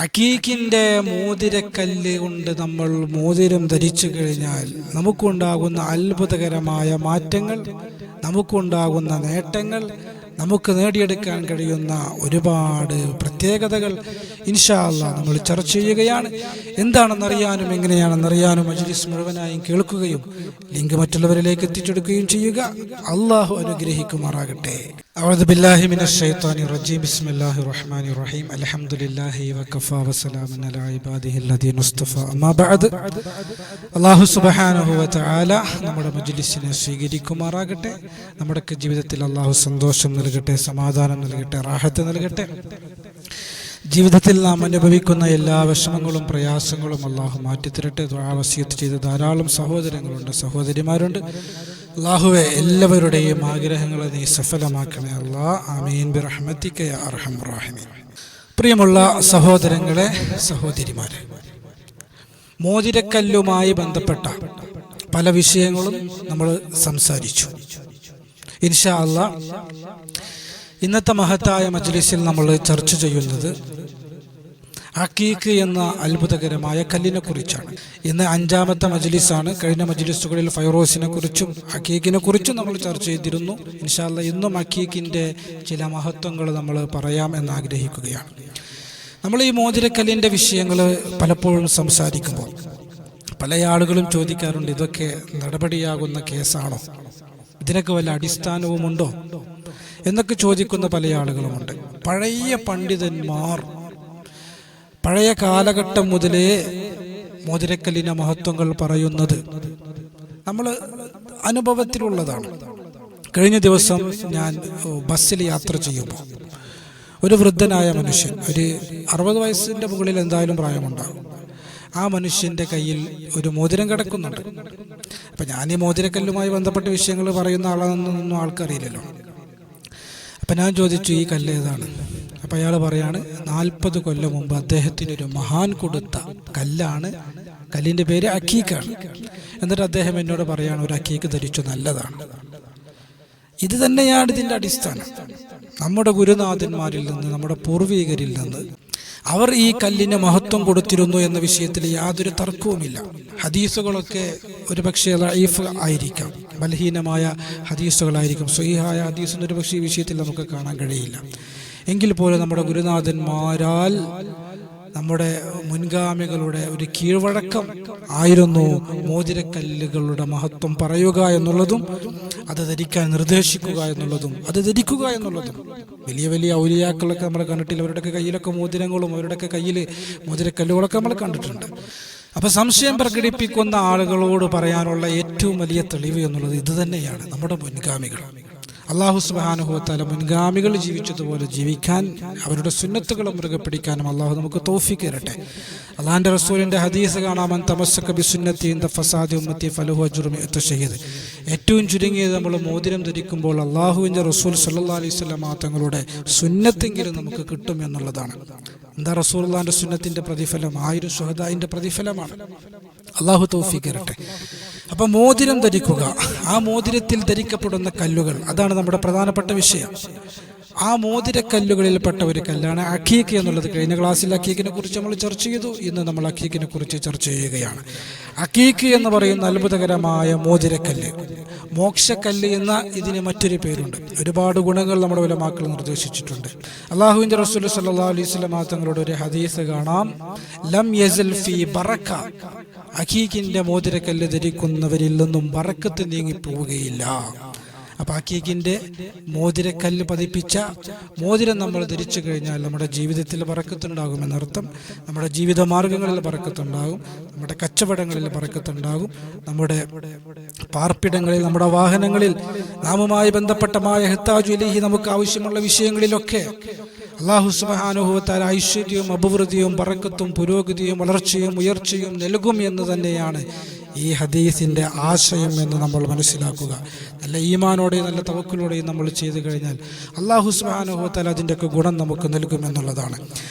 അഖീഖിന്റെ മോതിരക്കല്ല് കൊണ്ട് നമ്മൾ മോതിരം ധരിച്ചു കഴിഞ്ഞാൽ നമുക്കുണ്ടാകുന്ന അത്ഭുതകരമായ മാറ്റങ്ങൾ, നമുക്കുണ്ടാകുന്ന നേട്ടങ്ങൾ, നമുക്ക് നേടിയെടുക്കാൻ കഴിയുന്ന ഒരുപാട് പ്രത്യേകതകൾ ഇൻഷാ അല്ലാഹ് നമ്മൾ ചർച്ച ചെയ്യുകയാണ്. എന്താണെന്നറിയാനും എങ്ങനെയാണെന്നറിയാനും മജ്ലിസ് മുഴുവനായും കേൾക്കുകയും ലിങ്ക് മറ്റുള്ളവരിലേക്ക് എത്തിച്ചെടുക്കുകയും ചെയ്യുക. അള്ളാഹു അനുഗ്രഹിക്കുമാറാകട്ടെ. അഊദു ബില്ലാഹി മിനശ് ശൈത്വാനിർ റജീം. ബിസ്മില്ലാഹിർ റഹ്മാനിർ റഹീം. അൽഹംദുലില്ലാഹി വകഫാ വസലാമുൻ അലാ ഇബാദിഹിൽ ലദീന മുസ്തഫ. അമ്മാ ബഅദ്. അല്ലാഹു സുബ്ഹാനഹു വ തആല നമ്മുടെ മജ്ലിസിനെ സ്വീകരിക്കുമാറാകട്ടെ. നമ്മുടെ ജീവിതത്തിൽ അല്ലാഹു സന്തോഷം നൽകട്ടെ, സമാധാനം നൽകട്ടെ, റാഹത്ത് നൽകട്ടെ. ജീവിതത്തിൽ നാം അനുഭവിക്കുന്ന എല്ലാ വിഷമങ്ങളും പ്രയാസങ്ങളും അല്ലാഹു മാറ്റിത്തരട്ടെ. ദുആ വസിയത്ത് ചെയ്ത ധാരാളം സഹോദരങ്ങളുണ്ട്, സഹോദരിമാരുണ്ട്. അല്ലാഹുവേ, എല്ലാവരുടെയും ആഗ്രഹങ്ങളെ നീ സഫലമാക്കണേ അല്ലാഹ്. ആമീൻ ബിറഹ്മതിക യാ അർഹമർ റഹീമീൻ. പ്രിയമുള്ള സഹോദരങ്ങളെ, സഹോദരിമാരെ, മോതിരക്കല്ലുമായി ബന്ധപ്പെട്ട പല വിഷയങ്ങളും നമ്മൾ സംസാരിച്ചു. ഇൻഷാ അല്ലാഹ് ഇന്നത്തെ മഹത്തായ മജ്ലിസിൽ നമ്മൾ ചർച്ച ചെയ്യുന്നത് അഖീഖ് എന്ന അത്ഭുതകരമായ കല്ലിനെ കുറിച്ചാണ്. ഇന്ന് 5ാമത്തെ മജ്ലിസാണ്. കഴിഞ്ഞ മജ്ലിസുകളിൽ ഫൈറോസിനെ കുറിച്ചും അഖീഖിനെ കുറിച്ചും നമ്മൾ ചർച്ച ചെയ്തിരുന്നു. ഇൻഷാ അല്ലാഹ് ഇന്നും അഖീഖിൻ്റെ ചില മഹത്വങ്ങൾ നമ്മൾ പറയാം എന്നാഗ്രഹിക്കുകയാണ്. നമ്മൾ ഈ മോതിരക്കല്ലിൻ്റെ വിഷയങ്ങൾ പലപ്പോഴും സംസാരിക്കുമ്പോൾ പല ആളുകളും ചോദിക്കാറുണ്ട്, ഇതൊക്കെ നടപടിയാകുന്ന കേസാണോ, ഇതിനൊക്കെ വല്ല അടിസ്ഥാനവുമുണ്ടോ എന്നൊക്കെ ചോദിക്കുന്ന പല ആളുകളുമുണ്ട്. പഴയ പണ്ഡിതന്മാർ പഴയ കാലഘട്ടം മുതലേ മോതിരക്കല്ലിൻ്റെ മഹത്വങ്ങൾ പറയുന്നത് നമ്മൾ അനുഭവത്തിലുള്ളതാണ്. കഴിഞ്ഞ ദിവസം ഞാൻ ബസ്സിൽ യാത്ര ചെയ്യുമ്പോൾ ഒരു വൃദ്ധനായ മനുഷ്യൻ, ഒരു 60 വയസ്സിൻ്റെ മുകളിൽ എന്തായാലും പ്രായമുണ്ടാകും, ആ മനുഷ്യൻ്റെ കയ്യിൽ ഒരു മോതിരം കിടക്കുന്നുണ്ട്. അപ്പം ഞാൻ ഈ മോതിരക്കല്ലുമായി ബന്ധപ്പെട്ട വിഷയങ്ങൾ പറയുന്ന ആളാണെന്നൊന്നും ആൾക്കറിയില്ലല്ലോ. അപ്പം ഞാൻ ചോദിച്ചു, ഈ കല്ല് ഏതാണ്? അപ്പം അയാൾ പറയാണ്, 40 കൊല്ലം മുമ്പ് അദ്ദേഹത്തിനൊരു മഹാൻ കൊടുത്ത കല്ലാണ്, കല്ലിൻ്റെ പേര് അഖീഖാണ്. എന്നിട്ട് അദ്ദേഹം എന്നോട് പറയാണ്, ഒരു അഖീഖ് ധരിച്ചു, നല്ലതാണ്. ഇത് തന്നെയാണ് ഇതിൻ്റെ അടിസ്ഥാനം. നമ്മുടെ ഗുരുനാഥന്മാരിൽ നിന്ന്, നമ്മുടെ പൂർവികരിൽ നിന്ന് അവർ ഈ കല്ലിന് മഹത്വം കൊടുത്തിരുന്നു എന്ന വിഷയത്തിൽ യാതൊരു തർക്കവുമില്ല. ഹദീസുകളൊക്കെ ഒരുപക്ഷെ ലഈഫ് ആയിരിക്കാം, ബലഹീനമായ ഹദീസുകളായിരിക്കും. സ്വഹീഹായ ഹദീസൊന്നും ഒരുപക്ഷെ ഈ വിഷയത്തിൽ നമുക്ക് കാണാൻ കഴിയില്ല. എങ്കിൽ പോലും നമ്മുടെ ഗുരുനാഥന്മാരാൽ, നമ്മുടെ മുൻഗാമികളുടെ ഒരു കീഴ്വഴക്കം ആയിരുന്നു മോതിരക്കല്ലുകളുടെ മഹത്വം പറയുക എന്നുള്ളതും അത് ധരിക്കാൻ നിർദ്ദേശിക്കുക എന്നുള്ളതും അത് ധരിക്കുക എന്നുള്ളതും. വലിയ വലിയ ഔലിയാക്കളൊക്കെ നമ്മൾ കണ്ടിട്ടില്ല, അവരുടെയൊക്കെ കയ്യിലൊക്കെ മോതിരങ്ങളും അവരുടെയൊക്കെ കയ്യിൽ മോതിരക്കല്ലുകളൊക്കെ നമ്മൾ കണ്ടിട്ടുണ്ട്. അപ്പം സംശയം പ്രകടിപ്പിക്കുന്ന ആളുകളോട് പറയാനുള്ള ഏറ്റവും വലിയ തെളിവ് എന്നുള്ളത് ഇത് തന്നെയാണ്. നമ്മുടെ മുൻഗാമികൾ, അല്ലാഹു സുബ്ഹാനഹു വ തആല മുൻഗാമികൾ ജീവിച്ചതുപോലെ ജീവിക്കാൻ, അവരുടെ സുന്നത്തുകൾ മുറുകെ പിടിക്കാനും അല്ലാഹു നമുക്ക് തൗഫീഖ് തരട്ടെ. അല്ലാഹുവിൻ്റെ റസൂലിൻ്റെ ഹദീസ് കാണാം, മൻ തമസ്സക ബിസുന്നത്തി ഇൻദ ഫസാദി ഉമ്മത്തി ഫലഹു അജ്റു മിഅത്ത് ഷഹീദ്. ഏറ്റവും ചുരുങ്ങിയത് നമ്മൾ മോതിരം ധരിക്കുമ്പോൾ അല്ലാഹുവിൻ്റെ റസൂൽ സല്ലല്ലാഹു അലൈഹി വസല്ലം തങ്ങളുടെ സുന്നത്തെങ്കിലും നമുക്ക് കിട്ടും എന്നുള്ളതാണ്. എന്താ റസൂലുള്ളാഹിൻ്റെ സുന്നത്തിൻ്റെ പ്രതിഫലം? 1000 ശുഹദാഇൻ്റെ പ്രതിഫലമാണ്. അല്ലാഹു തൗഫീഖ് തരട്ടെ. അപ്പം മോതിരം ധരിക്കുക, ആ മോതിരത്തിൽ ധരിക്കപ്പെടുന്ന കല്ലുകൾ, അതാണ് നമ്മുടെ പ്രധാനപ്പെട്ട വിഷയം. ആ മോതിരക്കല്ലുകളിൽപ്പെട്ട ഒരു കല്ലാണ് അഖീഖ് എന്നുള്ളത്. കഴിഞ്ഞ ക്ലാസ്സിൽ അഖീഖിനെ കുറിച്ച് നമ്മൾ ചർച്ച ചെയ്തു. ഇന്ന് നമ്മൾ അഖീഖിനെ കുറിച്ച് ചർച്ച ചെയ്യുകയാണ്. അഖീഖ് എന്ന് പറയുന്ന അത്ഭുതകരമായ മോതിരക്കല്ല്, മോക്ഷക്കല്ല് എന്ന ഇതിന് മറ്റൊരു പേരുണ്ട്. ഒരുപാട് ഗുണങ്ങൾ നമ്മുടെ ഉലമാക്കൾ നിർദ്ദേശിച്ചിട്ടുണ്ട്. അല്ലാഹുവിൻ്റെ റസൂൽ സല്ലല്ലാഹു അലൈഹി വസല്ലം തങ്ങളുടെ ഒരു ഹദീസ് കാണാം, ലം യസൽ ഫീ ബറക. അഖീഖിൻ്റെ മോതിരക്കല്ല് ധരിക്കുന്നവരിൽ നിന്നും ബറക്കത്ത് നീങ്ങിപ്പോവുകയില്ല. അപ്പം അഖീഖിൻ്റെ മോതിരക്കല്ല് പതിപ്പിച്ച മോതിരം നമ്മൾ ധരിച്ചു കഴിഞ്ഞാൽ നമ്മുടെ ജീവിതത്തിൽ ബറക്കത്തുണ്ടാകുമെന്നർത്ഥം. നമ്മുടെ ജീവിത മാർഗങ്ങളിൽ ബറക്കത്തുണ്ടാകും, നമ്മുടെ കച്ചവടങ്ങളിൽ ബറക്കത്തുണ്ടാകും, നമ്മുടെ പാർപ്പിടങ്ങളിൽ, നമ്മുടെ വാഹനങ്ങളിൽ, നാമുമായി ബന്ധപ്പെട്ടമായ ഹത്താജു ഇലൈഹി നമുക്ക് ആവശ്യമുള്ള വിഷയങ്ങളിലൊക്കെ അല്ലാഹു സുബ്ഹാനഹു വ തആല ഐശ്വര്യവും അഭിവൃദ്ധിയും ബറക്കത്തും പുരോഗതിയും വളർച്ചയും ഉയർച്ചയും നൽകും എന്ന് തന്നെയാണ് ഈ ഹദീസിൻ്റെ ആശയം എന്ന് നമ്മൾ മനസ്സിലാക്കുക. നല്ല ഈമാനോടെയും നല്ല തവക്കുലോടെയും നമ്മൾ ചെയ്തു കഴിഞ്ഞാൽ അല്ലാഹു സുബ്ഹാനഹു വ തആല അതിൻ്റെയൊക്കെ ഗുണം നമുക്ക് നൽകുമെന്നുള്ളതാണ്.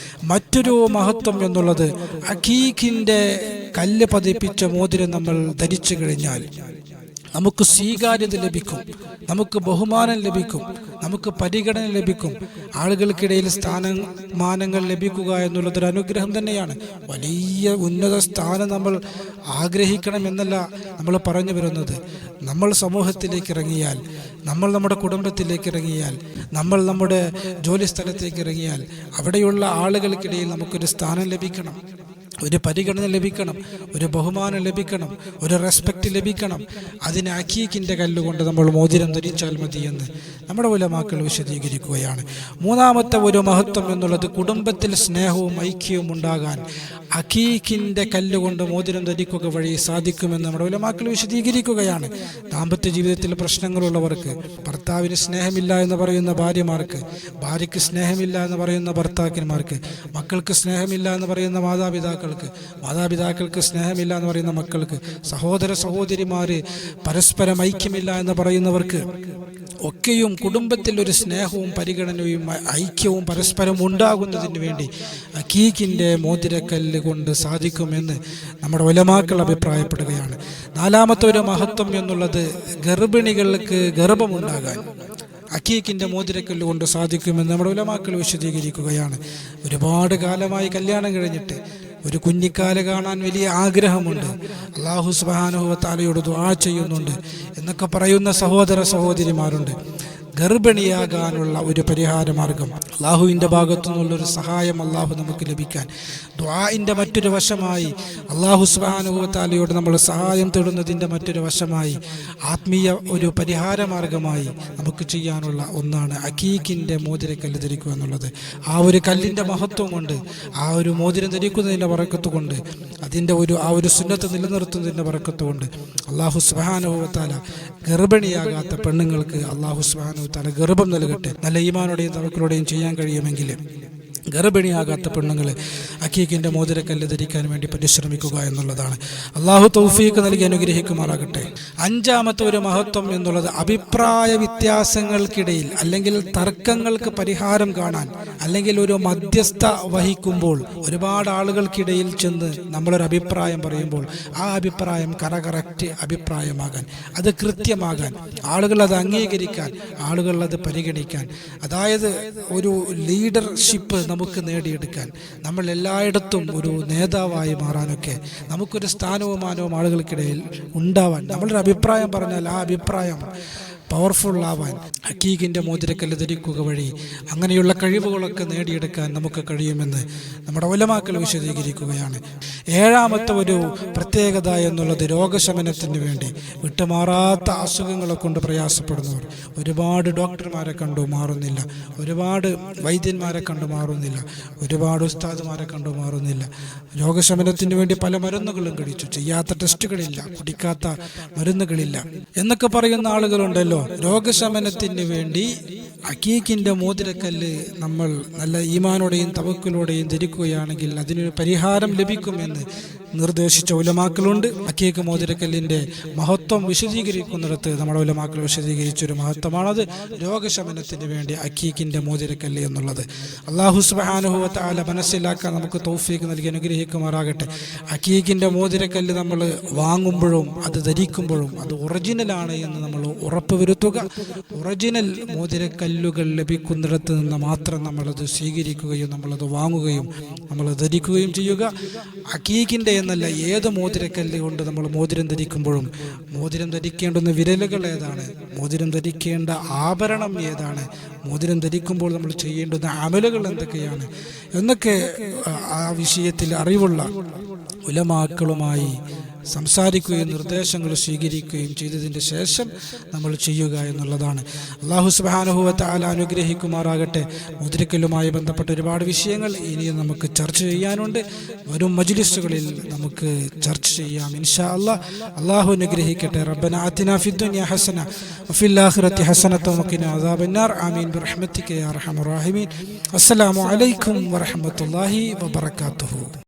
മറ്റൊരു മഹത്വം എന്നുള്ളത്, അഖീഖിൻ്റെ കല്ല് പതിപ്പിച്ച മോതിരം നമ്മൾ ധരിച്ചു കഴിഞ്ഞാൽ നമുക്ക് സ്വീകാര്യത ലഭിക്കും, നമുക്ക് ബഹുമാനം ലഭിക്കും, നമുക്ക് പരിഗണന ലഭിക്കും. ആളുകൾക്കിടയിൽ സ്ഥാനമാനങ്ങൾ ലഭിക്കുക എന്നുള്ളതൊരു അനുഗ്രഹം തന്നെയാണ്. വലിയ ഉന്നത സ്ഥാനം നമ്മൾ ആഗ്രഹിക്കണം എന്നല്ല നമ്മൾ പറഞ്ഞു വരുന്നത്. നമ്മൾ സമൂഹത്തിലേക്ക് ഇറങ്ങിയാൽ, നമ്മൾ നമ്മുടെ കുടുംബത്തിലേക്ക് ഇറങ്ങിയാൽ, നമ്മൾ നമ്മുടെ ജോലി സ്ഥലത്തേക്ക് ഇറങ്ങിയാൽ, അവിടെയുള്ള ആളുകൾക്കിടയിൽ നമുക്കൊരു സ്ഥാനം ലഭിക്കണം, ഒരു പരിഗണന ലഭിക്കണം, ഒരു ബഹുമാനം ലഭിക്കണം, ഒരു റെസ്പെക്റ്റ് ലഭിക്കണം. അതിന് അഖീഖിൻ്റെ കല്ലുകൊണ്ട് നമ്മൾ മോതിരം ധരിച്ചാൽ മതി എന്ന് നമ്മുടെ ഉലമാക്കൾ വിശദീകരിക്കുകയാണ്. മൂന്നാമത്തെ ഒരു മഹത്വം എന്നുള്ളത് കുടുംബത്തിൽ സ്നേഹവും ഐക്യവും ഉണ്ടാകാൻ അഖീഖിൻ്റെ കല്ലുകൊണ്ട് മോതിരം ധരിക്കുക വഴി സാധിക്കുമെന്ന് നമ്മുടെ ഉലമാക്കൾ വിശദീകരിക്കുകയാണ്. ദാമ്പത്യ ജീവിതത്തിൽ പ്രശ്നങ്ങളുള്ളവർക്ക്, ഭർത്താവിന് സ്നേഹമില്ല എന്ന് പറയുന്ന ഭാര്യമാർക്ക്, ഭാര്യയ്ക്ക് സ്നേഹമില്ല എന്ന് പറയുന്ന ഭർത്താക്കന്മാർക്ക്, മക്കൾക്ക് സ്നേഹമില്ല എന്ന് പറയുന്ന മാതാപിതാക്കൾക്ക്, മാതാപിതാക്കൾക്ക് സ്നേഹമില്ല എന്ന് പറയുന്ന മക്കൾക്ക്, സഹോദര സഹോദരിമാര് പരസ്പരം ഐക്യമില്ല എന്ന് പറയുന്നവർക്ക് ഒക്കെയും കുടുംബത്തിൽ ഒരു സ്നേഹവും പരിഗണനയും ഐക്യവും പരസ്പരം ഉണ്ടാകുന്നതിന് വേണ്ടി അഖീഖിൻ്റെ മോതിരക്കല്ല് കൊണ്ട് സാധിക്കുമെന്ന് നമ്മുടെ ഉലമാക്കൾ അഭിപ്രായപ്പെടുകയാണ്. നാലാമത്തെ ഒരു മഹത്വം എന്നുള്ളത് ഗർഭിണികൾക്ക് ഗർഭമുണ്ടാകാൻ അഖീഖിൻ്റെ മോതിരക്കല്ല് കൊണ്ട് സാധിക്കുമെന്ന് നമ്മുടെ ഉലമാക്കൾ വിശദീകരിക്കുകയാണ്. ഒരുപാട് കാലമായി കല്യാണം കഴിഞ്ഞിട്ട് ഒരു കുഞ്ഞിക്കാല് കാണാൻ വലിയ ആഗ്രഹമുണ്ട്, അല്ലാഹു സുബ്ഹാനഹു വ തആലയോട് ദുആ ചെയ്യുന്നുണ്ട് എന്നൊക്കെ പറയുന്ന സഹോദര സഹോദരിമാരുണ്ട്. ഗർഭിണിയാകാനുള്ള ഒരു പരിഹാര മാർഗം, അള്ളാഹുവിൻ്റെ ഭാഗത്തു നിന്നുള്ളൊരു സഹായം അള്ളാഹു നമുക്ക് ലഭിക്കാൻ ദുആഇൻ്റെ മറ്റൊരു വശമായി, അള്ളാഹു സുബ്ഹാനഹു വ തആലയോട് നമ്മൾ സഹായം തേടുന്നതിൻ്റെ മറ്റൊരു വശമായി, ആത്മീയ ഒരു പരിഹാര മാർഗമായി നമുക്ക് ചെയ്യാനുള്ള ഒന്നാണ് അഖീഖിൻ്റെ മോതിരക്കല്ല് ധരിക്കുക എന്നുള്ളത്. ആ ഒരു കല്ലിൻ്റെ മഹത്വം കൊണ്ട്, ആ ഒരു മോതിരം ധരിക്കുന്നതിൻ്റെ ബറക്കത്ത് കൊണ്ട്, അതിൻ്റെ ആ ഒരു സുന്നത്ത് നിലനിർത്തുന്നതിൻ്റെ ബറക്കത്ത് കൊണ്ട് അള്ളാഹു സുബ്ഹാനഹു വ തആല ഗർഭിണിയാകാത്ത പെണ്ണുങ്ങൾക്ക് അള്ളാഹു സുബ്ഹാനഹു വ തആല ഗർഭം നൽകട്ടെ. നല്ല ഈമാനോടെയും തവക്കുലോടെയും ചെയ്യാൻ കഴിയുമെങ്കിൽ ഗർഭിണിയാകാത്ത പെണ്ണുങ്ങൾ അഖീഖിൻ്റെ മോതിരക്കല്ല് ധരിക്കാൻ വേണ്ടി പരിശ്രമിക്കുക എന്നുള്ളതാണ്. അള്ളാഹു തൗഫീഖ് നൽകി അനുഗ്രഹിക്കുമാറാകട്ടെ. അഞ്ചാമത്തെ ഒരു മഹത്വം എന്നുള്ളത് അഭിപ്രായ വ്യത്യാസങ്ങൾക്കിടയിൽ അല്ലെങ്കിൽ തർക്കങ്ങൾക്ക് പരിഹാരം കാണാൻ അല്ലെങ്കിൽ ഒരു മധ്യസ്ഥ വഹിക്കുമ്പോൾ ഒരുപാട് ആളുകൾക്കിടയിൽ ചെന്ന് നമ്മളൊരു അഭിപ്രായം പറയുമ്പോൾ ആ അഭിപ്രായം കറക്റ്റ് അഭിപ്രായമാകാൻ, അത് കൃത്യമാകാൻ, ആളുകൾ അത് അംഗീകരിക്കാൻ, ആളുകൾ അത് പരിഗണിക്കാൻ, അതായത് ഒരു ലീഡർഷിപ്പ് നമുക്ക് നേടിയെടുക്കാൻ, നമ്മൾ എല്ലായിടത്തും ഒരു നേതാവായി മാറാനൊക്കെ നമുക്കൊരു സ്ഥാനവും മാനവും ആളുകൾക്കിടയിൽ ഉണ്ടാവാൻ, നമ്മളൊരു അഭിപ്രായം പറഞ്ഞാൽ ആ അഭിപ്രായം പവർഫുള്ളാവാൻ അഖീഖിൻ്റെ മോതിരക്കല്ല് ധരിക്കുക വഴി അങ്ങനെയുള്ള കഴിവുകളൊക്കെ നേടിയെടുക്കാൻ നമുക്ക് കഴിയുമെന്ന് നമ്മുടെ ഉലമാക്കൾ വിശദീകരിക്കുകയാണ്. ഏഴാമത്തെ ഒരു പ്രത്യേകത എന്നുള്ളത് രോഗശമനത്തിന് വേണ്ടി വിട്ടുമാറാത്ത അസുഖങ്ങളെ കൊണ്ട് പ്രയാസപ്പെടുന്നവർ, ഒരുപാട് ഡോക്ടർമാരെ കണ്ടു മാറുന്നില്ല, ഒരുപാട് വൈദ്യന്മാരെ കണ്ടു മാറുന്നില്ല, ഒരുപാട് ഉസ്താദുമാരെ കണ്ടു മാറുന്നില്ല, രോഗശമനത്തിന് വേണ്ടി പല മരുന്നുകളും കഴിച്ചു, ചെയ്യാത്ത ടെസ്റ്റുകളില്ല, കുടിക്കാത്ത മരുന്നുകളില്ല എന്നൊക്കെ പറയുന്ന ആളുകളുണ്ടല്ലോ. രോഗശമനത്തിന് വേണ്ടി അഖീഖിൻ്റെ മോതിരക്കല്ല് നമ്മൾ നല്ല ഈമാനോടെയും തവക്കുലോടെയും ധരിക്കുകയാണെങ്കിൽ അതിനൊരു പരിഹാരം ലഭിക്കുമെന്ന് നിർദ്ദേശിച്ച ഉലമാക്കളുണ്ട്. അഖീഖ് മോതിരക്കല്ലിൻ്റെ മഹത്വം വിശദീകരിക്കുന്നിടത്ത് നമ്മുടെ ഉലമാക്കൾ വിശദീകരിച്ചൊരു മഹത്വമാണത്. രോഗശമനത്തിന് വേണ്ടി അഖീഖിൻ്റെ മോതിരക്കല്ല് എന്നുള്ളത് അല്ലാഹു സുബ്ഹാനഹു വ തആല മനസ്സിലാക്കാൻ നമുക്ക് തൗഫീഖ് നൽകി അനുഗ്രഹിക്കുമാറാകട്ടെ. അഖീഖിൻ്റെ മോതിരക്കല്ല് നമ്മൾ വാങ്ങുമ്പോഴും അത് ധരിക്കുമ്പോഴും അത് ഒറിജിനലാണ് എന്ന് നമ്മൾ ഉറപ്പുവരുത്തുക. ഒറിജിനൽ മോതിരക്കല്ലുകൾ ലഭിക്കുന്നിടത്ത് നിന്ന് മാത്രം നമ്മളത് സ്വീകരിക്കുകയും നമ്മളത് വാങ്ങുകയും നമ്മൾ ധരിക്കുകയും ചെയ്യുക. അഖീഖിൻ്റെ എന്നല്ല, ഏത് മോതിരക്കല്ല് കൊണ്ട് നമ്മൾ മോതിരം ധരിക്കുമ്പോഴും മോതിരം ധരിക്കേണ്ടുന്ന വിരലുകൾ ഏതാണ്, മോതിരം ധരിക്കേണ്ട ആഭരണം ഏതാണ്, മോതിരം ധരിക്കുമ്പോൾ നമ്മൾ ചെയ്യേണ്ടുന്ന അമലുകൾ എന്തൊക്കെയാണ് എന്നൊക്കെ ആ വിഷയത്തിൽ അറിവുള്ള ഉലമാക്കളുമായി സംസാരിക്കുകയും നിർദ്ദേശങ്ങൾ സ്വീകരിക്കുകയും ചെയ്തതിൻ്റെ ശേഷം നമ്മൾ ചെയ്യുക എന്നുള്ളതാണ്. അല്ലാഹു സുബ്ഹാനഹു വ തആല അനുഗ്രഹിക്കുമാറാകട്ടെ. മുദ്രിക്കലുമായി ബന്ധപ്പെട്ട ഒരുപാട് വിഷയങ്ങൾ ഇനിയും നമുക്ക് ചർച്ച ചെയ്യാനുണ്ട്. വരും മജ്ലിസുകളിൽ നമുക്ക് ചർച്ച ചെയ്യാം ഇൻഷാ അല്ലാഹ്. അല്ലാഹു അനുഗ്രഹിക്കട്ടെ. റബ്ബനാ ആതിനാ ഫിദ്ദുനിയ ഹസന വഫിൽ ആഖിറതി ഹസനത വഖിനാ അദാബന്നാർ. ആമീൻ ബിറഹ്മതിക യാ അർഹമർ റഹീമീൻ. അസ്സലാമു അലൈക്കും വറഹ്മത്തുള്ളാഹി വബറകാതുഹു.